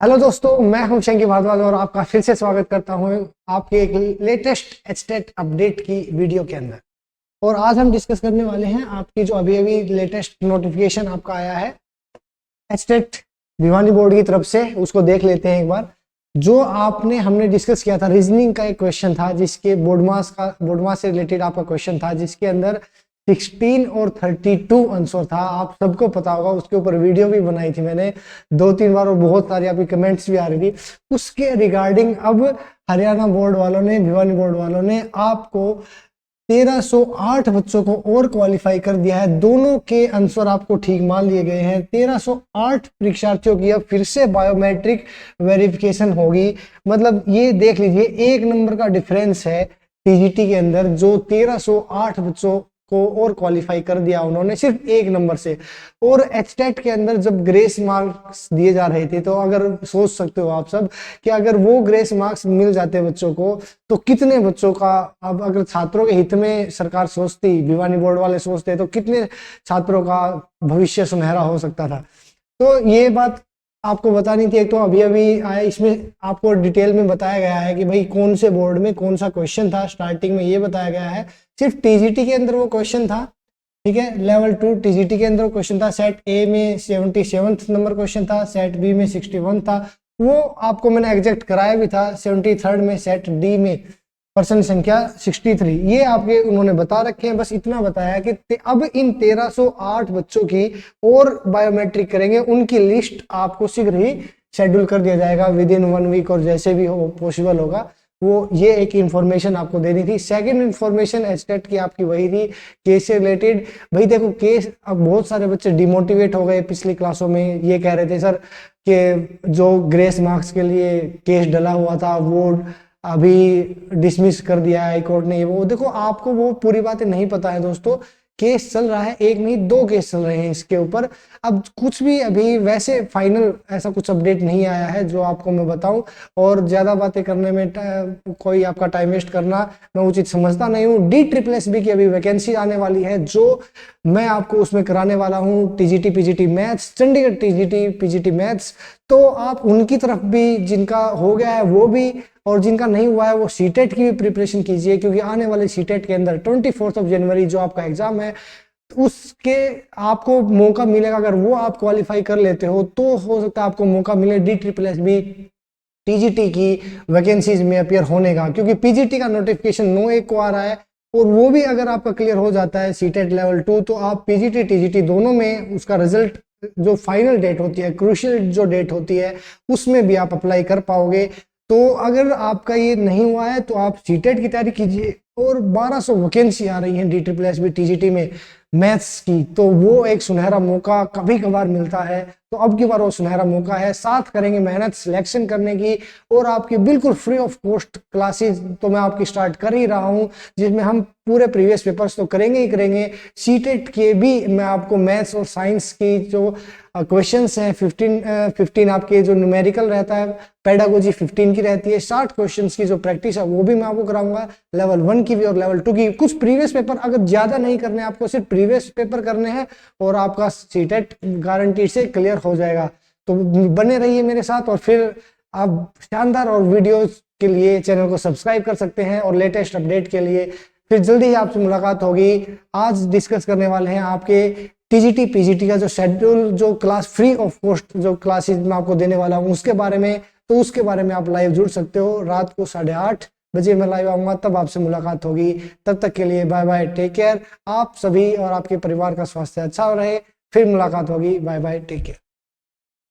Hello दोस्तों, मैं हूं शंकी भारद्वाज और आपका फिर से स्वागत करता हूं आपके एक लेटेस्ट एचटेट अपडेट की वीडियो के अंदर। और आज हम डिस्कस करने वाले हैं आपकी जो अभी अभी लेटेस्ट नोटिफिकेशन आपका आया है एचटेट भिवानी बोर्ड की तरफ से, उसको देख लेते हैं एक बार। जो हमने डिस्कस किया था, रीजनिंग का एक क्वेश्चन था जिसके बोर्ड मास से रिलेटेड आपका क्वेश्चन था, जिसके अंदर 16 और 32 आंसर था। आप सबको पता होगा, उसके ऊपर वीडियो भी बनाई थी मैंने 2-3 बार और बहुत सारी आपकी कमेंट्स भी आ रही थी उसके रिगार्डिंग। अब हरियाणा बोर्ड वालों ने, भिवानी बोर्ड वालों ने आपको 1308 बच्चों को और क्वालिफाई कर दिया है। दोनों के आंसर आपको ठीक मान लिए गए हैं। 1308 परीक्षार्थियों की अब फिर से बायोमेट्रिक वेरिफिकेशन होगी। मतलब ये देख लीजिए, 1 नंबर का डिफरेंस है टीजीटी के अंदर। जो 1308 बच्चों को और क्वालिफाई कर दिया उन्होंने सिर्फ 1 नंबर से। और एचटेट के अंदर जब ग्रेस मार्क्स दिए जा रहे थे, तो अगर सोच सकते हो आप सब कि अगर वो ग्रेस मार्क्स मिल जाते बच्चों को, तो कितने बच्चों का, अब अगर छात्रों के हित में सरकार सोचती, भिवानी बोर्ड वाले सोचते, तो कितने छात्रों का भविष्य सुनहरा हो सकता था। तो ये बात आपको बतानी थी। एक तो अभी अभी आया, इसमें आपको डिटेल में बताया गया है कि भाई कौन से बोर्ड में कौन सा क्वेश्चन था। स्टार्टिंग में ये बताया गया है सिर्फ टीजीटी के अंदर वो क्वेश्चन था, ठीक है। लेवल 2 टीजीटी के अंदर क्वेश्चन था। सेट ए में 77 नंबर क्वेश्चन था, सेट बी में 61 था। वो आपको मैंने एग्जैक्ट कराया भी था। 73 में सेट डी में पर्सन संख्या 63, ये आपके उन्होंने बता रखे हैं। बस इतना बताया कि अब इन 1308 बच्चों की और बायोमेट्रिक करेंगे, उनकी लिस्ट आपको शीघ्र ही शेड्यूल कर दिया जाएगा विद इन 1 वीक, और जैसे भी हो पॉसिबल होगा वो। ये एक इंफॉर्मेशन आपको देनी थी। सेकंड इंफॉर्मेशन एचटेट की आपकी वही थी, केस से रिलेटेड। भाई देखो, केस, अब बहुत सारे बच्चे डिमोटिवेट हो गए पिछली क्लासों में। ये कह रहे थे सर कि जो ग्रेस मार्क्स के लिए केस डला हुआ था वो अभी डिसमिस कर दिया है हाई कोर्ट ने। वो देखो, आपको वो पूरी बातें नहीं पता है दोस्तों। केस चल रहा है, 1 नहीं 2 केस चल रहे हैं इसके ऊपर। अब कुछ भी अभी वैसे फाइनल ऐसा कुछ अपडेट नहीं आया है जो आपको मैं बताऊं। और ज्यादा बातें करने में कोई आपका टाइम वेस्ट करना मैं उचित समझता नहीं हूँ। DSSB की अभी वैकेंसी आने वाली है, जो मैं आपको उसमें कराने वाला हूँ। TGT PGT maths, Chandigarh TGT PGT maths. तो आप उनकी तरफ भी, जिनका हो गया है वो भी, और जिनका नहीं हुआ है वो सीटेट की भी प्रिपरेशन कीजिए, क्योंकि आने वाले सीटेट के अंदर 24 जनवरी जो आपका एग्जाम है, उसके आपको मौका मिलेगा। अगर वो आप क्वालिफाई कर लेते हो तो हो सकता है आपको मौका मिले DSSB टीजीटी की वैकेंसीज में अपियर होने का, क्योंकि पीजीटी का नोटिफिकेशन 9/1 को आ रहा है। और वो भी अगर आपका क्लियर हो जाता है सीटेट लेवल 2, तो आप पीजीटी टीजीटी दोनों में उसका रिजल्ट, जो फाइनल डेट होती है, क्रूशियल जो डेट होती है, उसमें भी आप अप्लाई कर पाओगे। तो अगर आपका ये नहीं हुआ है तो आप सीटेट की तैयारी कीजिए। और 1200 वैकेंसी आ रही है DSSB टीजीटी में मैथ्स की, तो वो एक सुनहरा मौका कभी कभार मिलता है। तो अब की बार वो सुनहरा मौका है। साथ करेंगे मेहनत सिलेक्शन करने की, और आपकी बिल्कुल फ्री ऑफ कॉस्ट क्लासेस तो मैं आपकी स्टार्ट कर ही रहा हूं, जिसमें हम पूरे प्रीवियस पेपर्स तो करेंगे ही करेंगे। सीटेट के भी मैं आपको मैथ्स और साइंस की जो क्वेश्चंस हैं, 15 आपके जो न्यूमेरिकल रहता है, पेडागोजी 15 की रहती है, 60 क्वेश्चंस की जो प्रैक्टिस है वो भी मैं आपको कराऊंगा, लेवल 1 की भी और लेवल 2 की। कुछ प्रीवियस पेपर अगर ज्यादा नहीं करने, आपको सिर्फ प्रीवियस पेपर करने हैं, और आपका सीटेट गारंटी से क्लियर हो जाएगा। तो बने रहिए मेरे साथ, और फिर आप शानदार और वीडियोस के लिए चैनल को सब्सक्राइब कर सकते हैं, और लेटेस्ट अपडेट के लिए फिर जल्दी ही आपसे मुलाकात होगी। आज डिस्कस करने वाले हैं आपके टीजीटी पीजीटी का जो शेड्यूल, जो क्लास फ्री ऑफ कॉस्ट जो क्लासेस मैं आपको देने वाला हूं उसके बारे में। तो उसके बारे में आप लाइव जुड़ सकते हो। रात को 8:30 बजे मैं लाइव आऊंगा, तब आपसे मुलाकात होगी। तब तक के लिए बाय बाय, टेक केयर। आप सभी और आपके परिवार का स्वास्थ्य अच्छा रहे। फिर मुलाकात होगी। Bye bye, take care.